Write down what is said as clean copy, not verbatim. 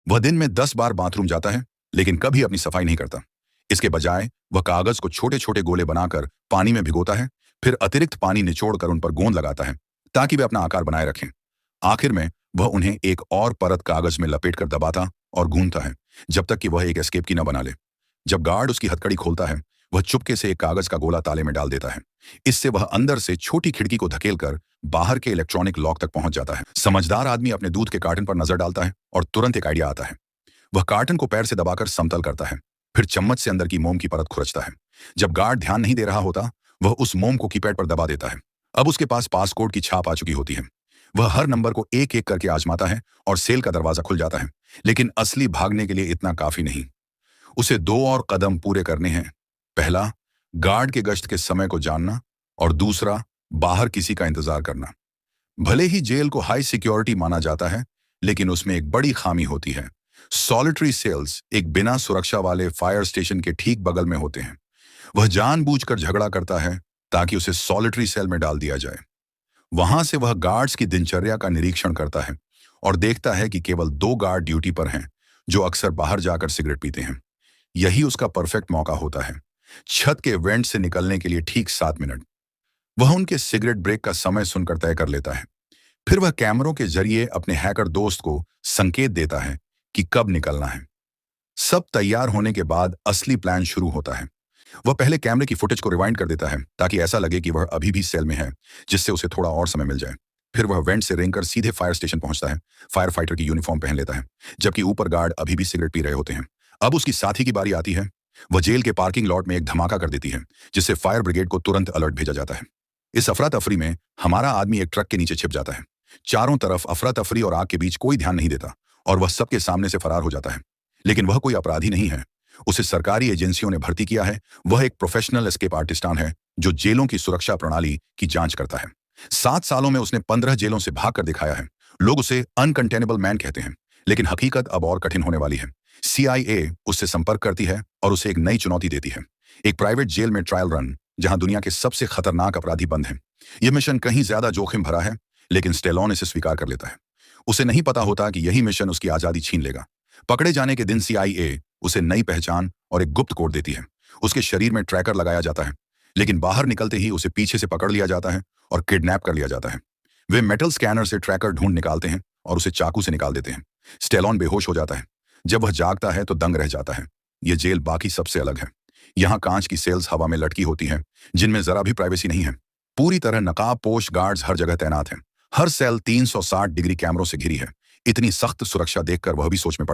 वह दिन में 10 बार बाथरूम जाता है, लेकिन कभी अपनी सफाई नहीं करता। इसके बजाय वह कागज को छोटे छोटे गोले बनाकर पानी में भिगोता है, फिर अतिरिक्त पानी निचोड़कर उन पर गोंद लगाता है ताकि वे अपना आकार बनाए रखें। आखिर में वह उन्हें एक और परत कागज में लपेटकर दबाता और गूंथता है, जब तक कि वह एक एस्केप की न बना ले। जब गार्ड उसकी हथकड़ी खोलता है, वह चुपके से एक कागज का गोला ताले में डाल देता है। इससे वह अंदर से छोटी खिड़की को धकेलकर बाहर के इलेक्ट्रॉनिक लॉक तक पहुंच जाता है। समझदार आदमी अपने दूध के कार्टन पर नजर डालता है और तुरंत एक आइडिया आता है। वह कार्टन को पैर से दबाकर समतल करता है, फिर चम्मच से अंदर की मोम की परत खुरचता है। जब गार्ड ध्यान नहीं दे रहा होता, वह उस मोम को कीपैड पर दबा देता है। अब उसके पास पासकोड की छाप आ चुकी होती है। वह हर नंबर को एक एक करके आजमाता है और सेल का दरवाजा खुल जाता है। लेकिन असली भागने के लिए इतना काफी नहीं। उसे 2 और कदम पूरे करने हैं। पहला, गार्ड के गश्त के समय को जानना, और दूसरा, बाहर किसी का इंतजार करना। भले ही जेल को हाई सिक्योरिटी माना जाता है, लेकिन उसमें एक बड़ी खामी होती है। सॉलिटरी सेल्स एक बिना सुरक्षा वाले फायर स्टेशन के ठीक बगल में होते हैं। वह जानबूझकर झगड़ा करता है ताकि उसे सॉलिटरी सेल में डाल दिया जाए। वहां से वह गार्ड्स की दिनचर्या का निरीक्षण करता है और देखता है कि केवल 2 गार्ड ड्यूटी पर हैं, जो अक्सर बाहर जाकर सिगरेट पीते हैं। यही उसका परफेक्ट मौका होता है। छत के वेंट से निकलने के लिए ठीक 7 मिनट। वह उनके सिगरेट ब्रेक का समय सुनकर तय कर लेता है। फिर वह कैमरों के जरिए अपने हैकर दोस्त को संकेत देता है कि कब निकलना है। सब तैयार होने के बाद असली प्लान शुरू होता है। वह पहले कैमरे की फुटेज को रिवाइंड कर देता है ताकि ऐसा लगे कि वह अभी भी सेल में है, जिससे उसे थोड़ा और समय मिल जाए। फिर वह वेंट से रेंगकर सीधे फायर स्टेशन पहुंचता है। फायर फाइटर की यूनिफॉर्म पहन लेता है, जबकि ऊपर गार्ड अभी भी सिगरेट पी रहे होते हैं। अब उसकी साथी की बारी आती है। वह जेल के पार्किंग लॉट में एक धमाका कर देती है, जिससे फायर ब्रिगेड को तुरंत अलर्ट भेजा जाता है। इस अफरा तफरी में हमारा आदमी एक ट्रक के नीचे छिप जाता है। चारों तरफ अफरा तफरी और आग के बीच कोई ध्यान नहीं देता और वह सबके सामने से फरार हो जाता है। लेकिन वह कोई अपराधी नहीं है। उसे सरकारी एजेंसियों ने भर्ती किया है। वह एक प्रोफेशनल एस्केप आर्टिस्टान है जो जेलों की सुरक्षा प्रणाली की जांच करता है। 7 सालों में उसने 15 जेलों से भाग कर दिखाया है। लोग उसे अनकंटेनेबल मैन कहते हैं, लेकिन हकीकत अब और कठिन होने वाली है। CIA उससे संपर्क करती है और उसे एक नई चुनौती देती है। एक प्राइवेट जेल में ट्रायल रन, जहां दुनिया के सबसे खतरनाक अपराधी बंद हैं। यह मिशन कहीं ज्यादा जोखिम भरा है, लेकिन स्टेलोन इसे स्वीकार कर लेता है। उसे नहीं पता होता कि यही मिशन उसकी आजादी छीन लेगा। पकड़े जाने के दिन CIA उसे नई पहचान और एक गुप्त कोड देती है। उसके शरीर में ट्रैकर लगाया जाता है, लेकिन बाहर निकलते ही उसे पीछे से पकड़ लिया जाता है और किडनैप कर लिया जाता है। वे मेटल स्कैनर से ट्रैकर ढूंढ निकालते हैं और उसे चाकू से निकाल देते हैं। स्टेलोन बेहोश हो जाता है। जब वह जागता है तो दंग रह जाता है। यह जेल बाकी सबसे अलग है। यहाँ कांच की सेल्स हवा में लटकी होती हैं, जिनमें जरा भी प्राइवेसी नहीं है। पूरी तरह नकाबपोश गार्ड्स हर जगह तैनात हैं। हर सेल 360 डिग्री कैमरों से घिरी है। इतनी सख्त सुरक्षा देखकर वह भी सोच में पड़